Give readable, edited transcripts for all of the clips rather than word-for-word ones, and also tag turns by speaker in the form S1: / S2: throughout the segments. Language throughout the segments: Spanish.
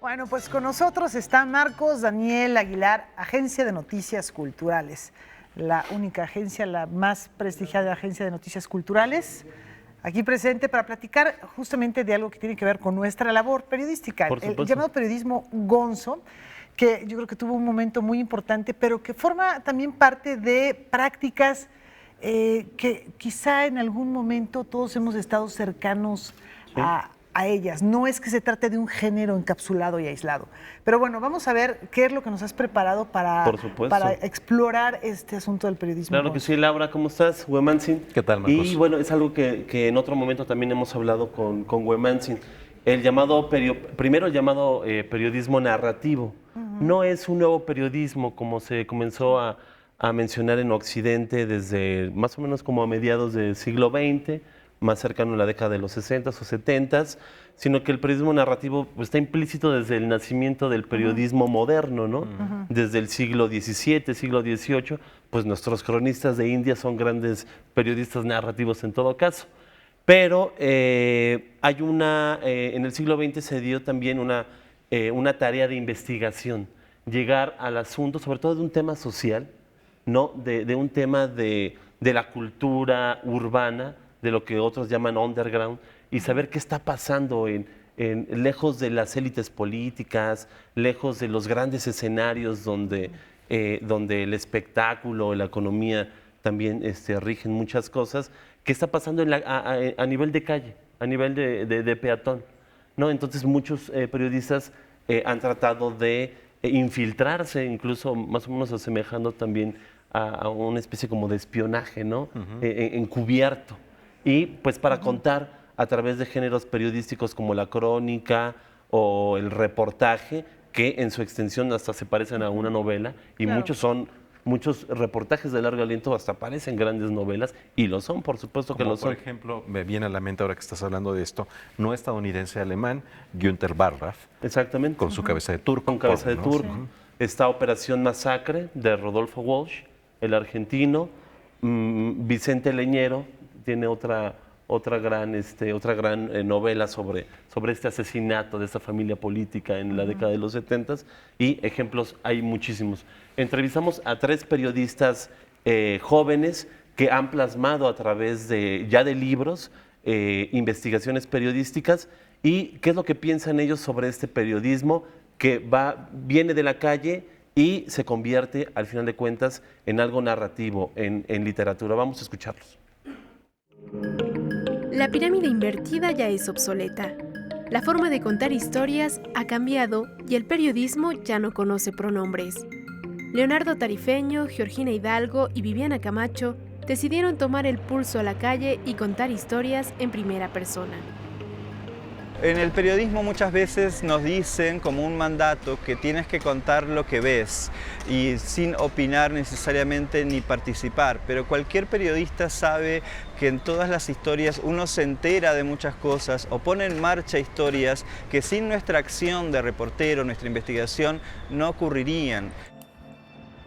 S1: Bueno, pues con nosotros está Marcos Daniel Aguilar, Agencia de Noticias Culturales, la única agencia, la más prestigiada agencia de noticias culturales, aquí presente para platicar justamente de algo que tiene que ver con nuestra labor periodística, el llamado periodismo gonzo, que yo creo que tuvo un momento muy importante, pero que forma también parte de prácticas que quizá en algún momento todos hemos estado cercanos a ellas. No es que se trate de un género encapsulado y aislado. Pero bueno, vamos a ver qué es lo que nos has preparado para explorar este asunto del periodismo.
S2: Claro que sí, Laura, ¿cómo estás? Huemantzin.
S3: ¿Qué tal, Marcos?
S2: Y bueno, es algo que en otro momento también hemos hablado con Huemantzin. El llamado, primero el llamado periodismo narrativo. No es un nuevo periodismo como se comenzó a mencionar en Occidente desde más o menos como a mediados del siglo XX, más cercano a la década de los 60s o 70s, sino que el periodismo narrativo está implícito desde el nacimiento del periodismo moderno, ¿no? Desde el siglo XVII, siglo XVIII, pues nuestros cronistas de India son grandes periodistas narrativos en todo caso. Pero hay en el siglo XX se dio también una tarea de investigación, llegar al asunto, sobre todo de un tema social, ¿no? De un tema de la cultura urbana, de lo que otros llaman underground, y saber qué está pasando lejos de las élites políticas, lejos de los grandes escenarios donde el espectáculo, la economía también rigen muchas cosas, qué está pasando a nivel de calle, a nivel de peatón, ¿no? Entonces muchos periodistas han tratado de infiltrarse, incluso más o menos asemejando también a una especie como de espionaje, ¿no? Encubierto. Y pues para contar a través de géneros periodísticos como la crónica o el reportaje, que en su extensión hasta se parecen a una novela, y claro, muchos reportajes de largo aliento hasta parecen grandes novelas, y lo son, por supuesto que lo son.
S3: Por ejemplo, me viene a la mente ahora que estás hablando de esto, no estadounidense alemán, Günter Barraf.
S2: Exactamente.
S3: Con su cabeza de turco.
S2: Con cabeza de turco. Sí. Está Operación Masacre, de Rodolfo Walsh, el argentino. Vicente Leñero tiene otra gran novela sobre este asesinato de esta familia política en la década de los 70s, y ejemplos hay muchísimos. Entrevistamos a 3 periodistas jóvenes que han plasmado a través de libros, investigaciones periodísticas, y qué es lo que piensan ellos sobre este periodismo que viene de la calle y se convierte, al final de cuentas, en algo narrativo, en literatura. Vamos a escucharlos.
S4: La pirámide invertida ya es obsoleta. La forma de contar historias ha cambiado y el periodismo ya no conoce pronombres. Leonardo Tarifeño, Georgina Hidalgo y Viviana Camacho decidieron tomar el pulso a la calle y contar historias en primera persona.
S5: En el periodismo muchas veces nos dicen como un mandato que tienes que contar lo que ves y sin opinar necesariamente ni participar, pero cualquier periodista sabe que en todas las historias uno se entera de muchas cosas o pone en marcha historias que sin nuestra acción de reportero, nuestra investigación, no ocurrirían.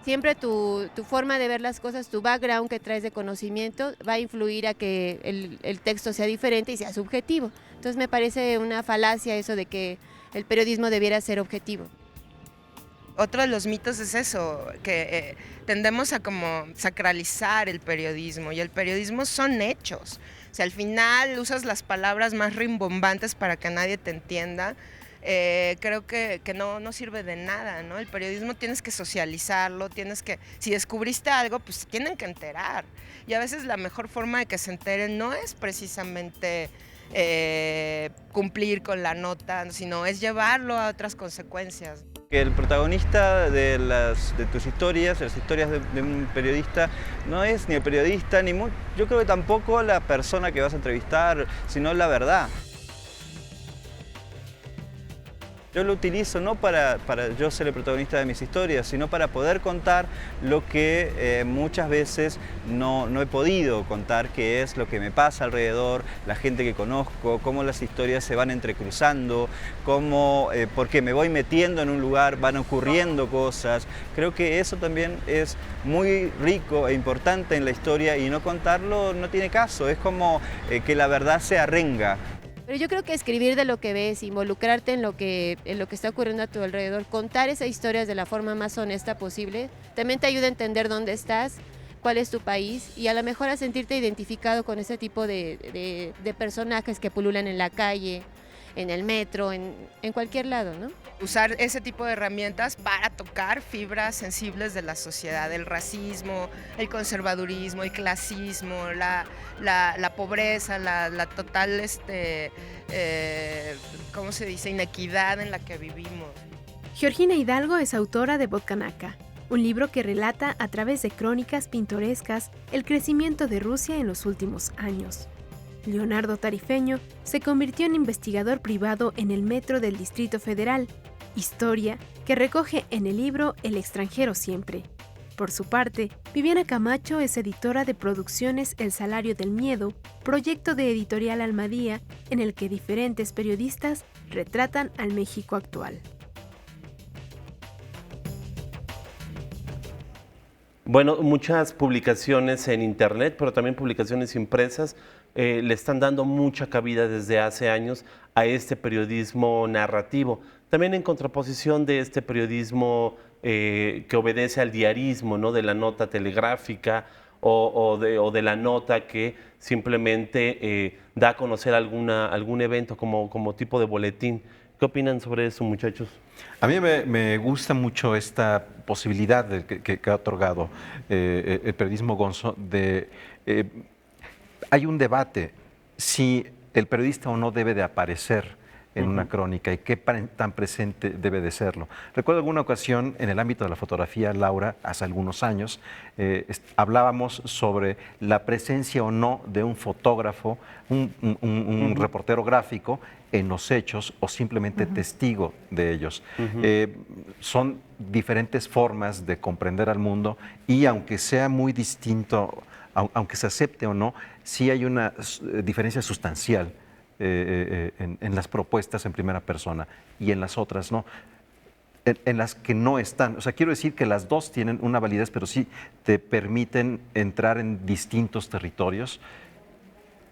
S6: Siempre tu forma de ver las cosas, tu background que traes de conocimiento va a influir a que el texto sea diferente y sea subjetivo. Entonces me parece una falacia eso de que el periodismo debiera ser objetivo.
S7: Otro de los mitos es eso, que tendemos a como sacralizar el periodismo, y el periodismo son hechos. O sea, al final usas las palabras más rimbombantes para que nadie te entienda. Creo que no sirve de nada, ¿no? El periodismo tienes que socializarlo, si descubriste algo, pues tienen que enterar. Y a veces la mejor forma de que se enteren no es precisamente cumplir con la nota, sino es llevarlo a otras consecuencias.
S5: El protagonista de tus historias, de las historias de un periodista, no es ni el periodista, yo creo que tampoco la persona que vas a entrevistar, sino la verdad. Yo lo utilizo no para yo ser el protagonista de mis historias, sino para poder contar lo que muchas veces no he podido contar, que es lo que me pasa alrededor, la gente que conozco, cómo las historias se van entrecruzando, porque me voy metiendo en un lugar, van ocurriendo cosas. Creo que eso también es muy rico e importante en la historia, y no contarlo no tiene caso, es como que la verdad se arrenga.
S6: Pero yo creo que escribir de lo que ves, involucrarte en lo que está ocurriendo a tu alrededor, contar esas historias de la forma más honesta posible, también te ayuda a entender dónde estás, cuál es tu país y a lo mejor a sentirte identificado con ese tipo de personajes que pululan en la calle, en el metro, en cualquier lado, ¿no?
S7: Usar ese tipo de herramientas para tocar fibras sensibles de la sociedad, el racismo, el conservadurismo, el clasismo, la pobreza, la total, ¿cómo se dice?, inequidad en la que vivimos.
S4: Georgina Hidalgo es autora de Botcanaca, un libro que relata a través de crónicas pintorescas el crecimiento de Rusia en los últimos años. Leonardo Tarifeño se convirtió en investigador privado en el metro del Distrito Federal, historia que recoge en el libro El extranjero siempre. Por su parte, Viviana Camacho es editora de producciones El Salario del Miedo, proyecto de Editorial Almadía en el que diferentes periodistas retratan al México actual.
S2: Bueno, muchas publicaciones en internet, pero también publicaciones impresas, le están dando mucha cabida desde hace años a este periodismo narrativo. También en contraposición de este periodismo que obedece al diarismo, ¿no?, de la nota telegráfica o de la nota que simplemente da a conocer algún evento como tipo de boletín. ¿Qué opinan sobre eso, muchachos?
S3: A mí me gusta mucho esta posibilidad que ha otorgado el periodismo gonzo hay un debate si el periodista o no debe de aparecer en una crónica y qué tan presente debe de serlo. Recuerdo alguna ocasión en el ámbito de la fotografía, Laura, hace algunos años, hablábamos sobre la presencia o no de un fotógrafo, un reportero gráfico en los hechos o simplemente testigo de ellos. Son diferentes formas de comprender al mundo y aunque sea muy distinto, aunque se acepte o no, sí hay una diferencia sustancial en las propuestas en primera persona y en las otras no. En las que no están, o sea, quiero decir que las dos tienen una validez, pero sí te permiten entrar en distintos territorios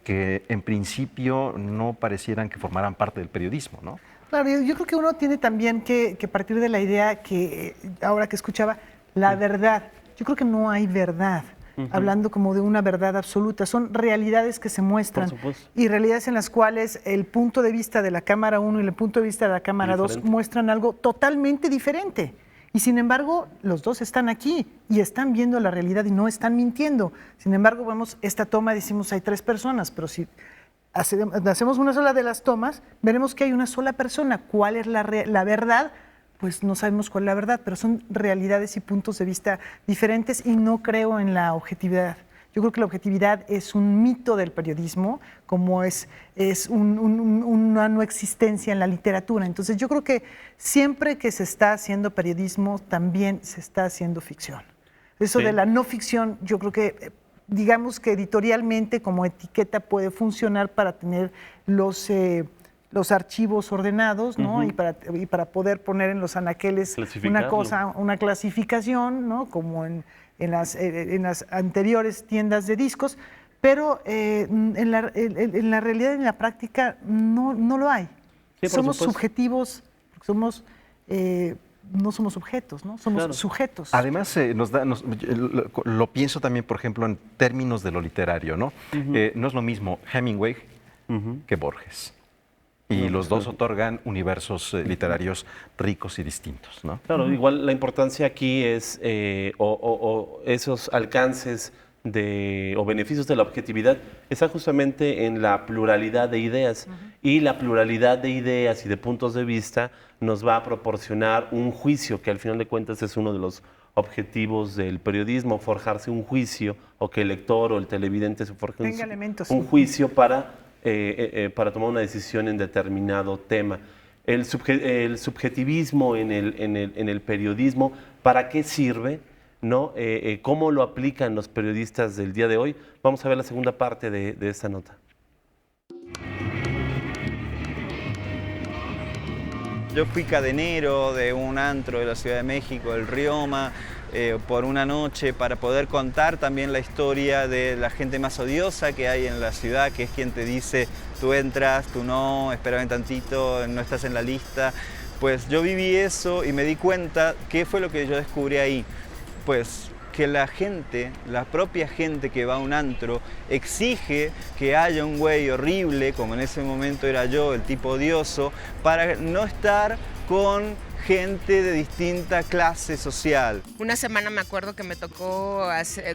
S3: que en principio no parecieran que formaran parte del periodismo, ¿no?
S1: Claro, yo creo que uno tiene también que partir de la idea que ahora que escuchaba, la verdad. Yo creo que no hay verdad. Hablando como de una verdad absoluta. Son realidades que se muestran y realidades en las cuales el punto de vista de la cámara 1 y el punto de vista de la cámara 2 muestran algo totalmente diferente. Y sin embargo, los dos están aquí y están viendo la realidad y no están mintiendo. Sin embargo, vemos esta toma y decimos hay 3 personas, pero si hacemos una sola de las tomas, veremos que hay una sola persona. ¿Cuál es la verdad? Pues no sabemos cuál es la verdad, pero son realidades y puntos de vista diferentes y no creo en la objetividad. Yo creo que la objetividad es un mito del periodismo, como es una no existencia en la literatura. Entonces yo creo que siempre que se está haciendo periodismo, también se está haciendo ficción. Eso de la no ficción, yo creo que, digamos que editorialmente como etiqueta puede funcionar para tener los archivos ordenados, ¿no? Y para poder poner en los anaqueles una clasificación, ¿no? Como en las anteriores tiendas de discos, pero en la realidad, en la práctica, no lo hay. Sí, somos subjetivos, no somos objetos, ¿no? Somos sujetos.
S3: Además, lo pienso también, por ejemplo, en términos de lo literario, ¿no? No es lo mismo Hemingway que Borges. Y los dos otorgan universos literarios ricos y distintos, ¿no?
S2: Claro, igual la importancia aquí es, esos alcances o beneficios de la objetividad están justamente en la pluralidad de ideas. Y la pluralidad de ideas y de puntos de vista nos va a proporcionar un juicio, que al final de cuentas es uno de los objetivos del periodismo, forjarse un juicio, o que el lector o el televidente se forje un juicio para tomar una decisión en determinado tema. El subjetivismo en el periodismo, ¿para qué sirve? ¿No? ¿Cómo lo aplican los periodistas del día de hoy? Vamos a ver la segunda parte de esta nota.
S5: Yo fui cadenero de un antro de la Ciudad de México, el Rioma, por una noche para poder contar también la historia de la gente más odiosa que hay en la ciudad, que es quien te dice, tú entras, tú no, espérame tantito, no estás en la lista. Pues yo viví eso y me di cuenta, ¿qué fue lo que yo descubrí ahí? Pues que la gente, la propia gente que va a un antro, exige que haya un güey horrible, como en ese momento era yo, el tipo odioso, para no estar con gente de distinta clase social.
S7: Una semana me acuerdo que me tocó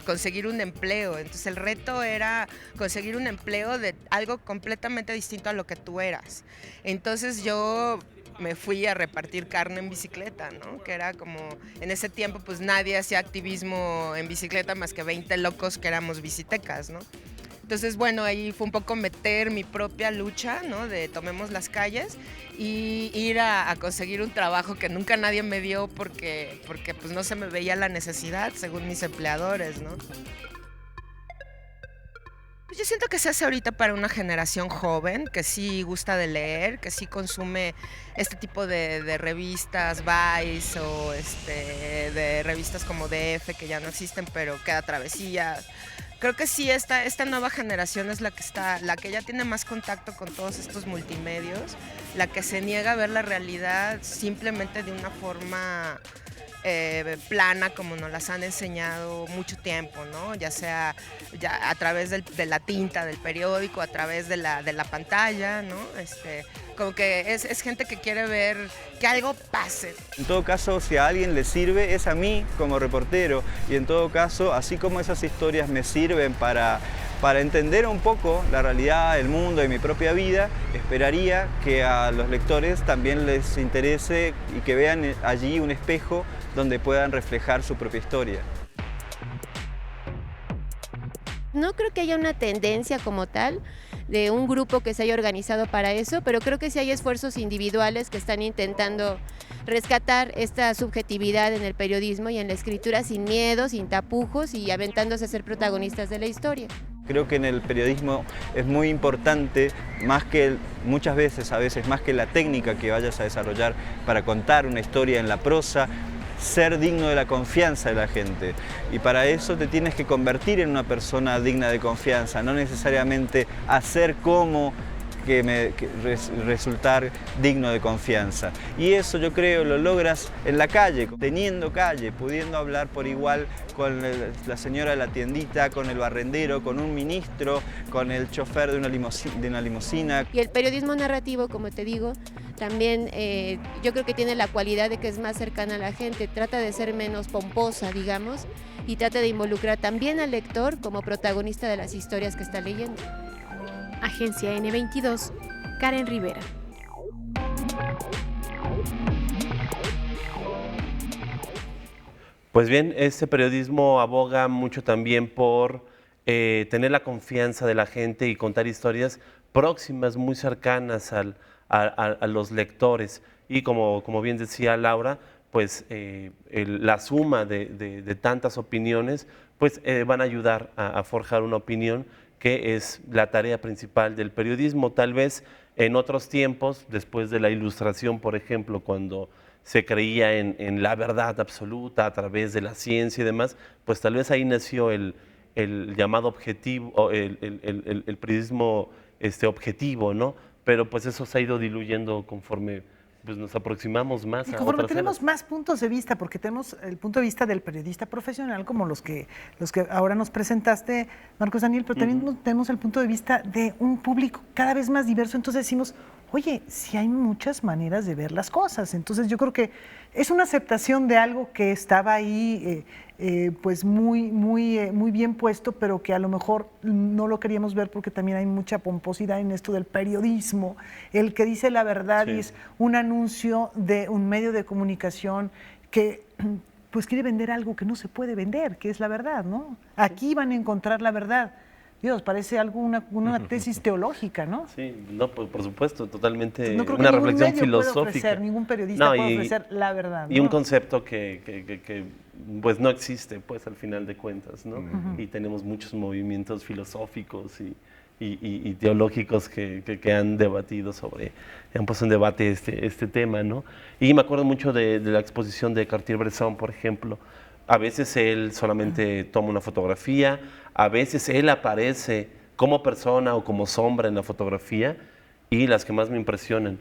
S7: conseguir un empleo, entonces el reto era conseguir un empleo de algo completamente distinto a lo que tú eras. Entonces yo me fui a repartir carne en bicicleta, ¿no? Que era como, en ese tiempo pues nadie hacía activismo en bicicleta más que 20 locos que éramos bicitecas, ¿no? Entonces, bueno, ahí fue un poco meter mi propia lucha, ¿no? De tomemos las calles y ir a conseguir un trabajo que nunca nadie me dio porque pues no se me veía la necesidad según mis empleadores, ¿no? Yo siento que se hace ahorita para una generación joven que sí gusta de leer, que sí consume este tipo de revistas, Vice o de revistas como DF que ya no existen, pero queda Travesía. Creo que sí, esta nueva generación es la que ya tiene más contacto con todos estos multimedios, la que se niega a ver la realidad simplemente de una forma plana como nos las han enseñado mucho tiempo, ¿no? Ya sea a través de la tinta del periódico, a través de la pantalla, ¿no? Como que es gente que quiere ver que algo pase.
S5: En todo caso, si a alguien le sirve, es a mí como reportero. Y en todo caso, así como esas historias me sirven para entender un poco la realidad, el mundo y mi propia vida, esperaría que a los lectores también les interese y que vean allí un espejo donde puedan reflejar su propia historia.
S6: No creo que haya una tendencia como tal de un grupo que se haya organizado para eso, pero creo que sí hay esfuerzos individuales que están intentando rescatar esta subjetividad en el periodismo y en la escritura sin miedo, sin tapujos y aventándose a ser protagonistas de la historia.
S5: Creo que en el periodismo es muy importante, muchas veces, a veces, más que la técnica que vayas a desarrollar para contar una historia en la prosa, ser digno de la confianza de la gente. Y para eso te tienes que convertir en una persona digna de confianza, no necesariamente hacer como resultar digno de confianza. Y eso yo creo lo logras en la calle, teniendo calle, pudiendo hablar por igual con la señora de la tiendita, con el barrendero, con un ministro, con el chofer de una limusina.
S6: Y el periodismo narrativo, como te digo, también yo creo que tiene la cualidad de que es más cercana a la gente, trata de ser menos pomposa, digamos, y trata de involucrar también al lector como protagonista de las historias que está leyendo.
S4: Agencia N22, Karen Rivera.
S2: Pues bien, este periodismo aboga mucho también por tener la confianza de la gente y contar historias próximas, muy cercanas a los lectores. Y como bien decía Laura, pues la suma de tantas opiniones pues van a ayudar a forjar una opinión que es la tarea principal del periodismo. Tal vez en otros tiempos, después de la Ilustración, por ejemplo, cuando se creía en la verdad absoluta a través de la ciencia y demás, pues tal vez ahí nació el llamado objetivo, el periodismo objetivo, ¿no? Pero pues eso se ha ido diluyendo conforme pues nos aproximamos más
S1: y
S2: a
S1: conforme
S2: otras
S1: tenemos
S2: eras.
S1: más puntos de vista, porque tenemos el punto de vista del periodista profesional, como los que ahora nos presentaste, Marcos Daniel, pero también tenemos el punto de vista de un público cada vez más diverso. Entonces decimos, oye, sí hay muchas maneras de ver las cosas. Entonces yo creo que es una aceptación de algo que estaba ahí pues muy bien puesto, pero que a lo mejor no lo queríamos ver porque también hay mucha pomposidad en esto del periodismo. El que dice la verdad
S2: Sí.
S1: es un anuncio de un medio de comunicación que pues quiere vender algo que no se puede vender, que es la verdad, ¿no? Aquí van a encontrar la verdad. Dios, parece algo una tesis teológica, ¿no?
S2: Sí, no, por supuesto, totalmente
S1: No creo que
S2: una
S1: ningún
S2: reflexión
S1: medio pueda
S2: filosófica.
S1: ofrecer, ningún periodista
S2: No,
S1: puede ofrecer la verdad.
S2: Y un
S1: ¿no?
S2: concepto que pues no existe, pues al final de cuentas, ¿no? Y tenemos muchos movimientos filosóficos y teológicos que han debatido han puesto en debate este tema, ¿no? Y me acuerdo mucho de la exposición de Cartier-Bresson, por ejemplo. A veces él solamente toma una fotografía, a veces él aparece como persona o como sombra en la fotografía, y las que más me impresionan,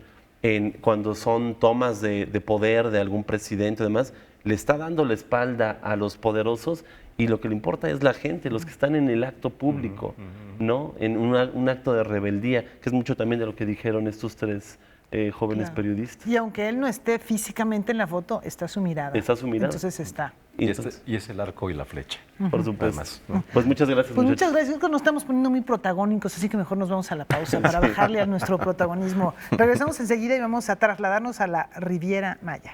S2: cuando son tomas de poder de algún presidente y demás, le está dando la espalda a los poderosos y lo que le importa es la gente, los que están en el acto público, ¿no? En un acto de rebeldía, que es mucho también de lo que dijeron estos tres jóvenes periodistas.
S1: Y aunque él no esté físicamente en la foto, está su mirada.
S2: Está su mirada.
S1: Entonces está.
S3: Y es el arco y la flecha.
S2: Por supuesto.
S3: Además, ¿no?
S2: Pues muchas gracias.
S1: Pues
S2: muchachos.
S1: muchas gracias. Creo que nos estamos poniendo muy protagónicos, así que mejor nos vamos a la pausa para bajarle a nuestro protagonismo. Regresamos enseguida y vamos a trasladarnos a la Riviera Maya.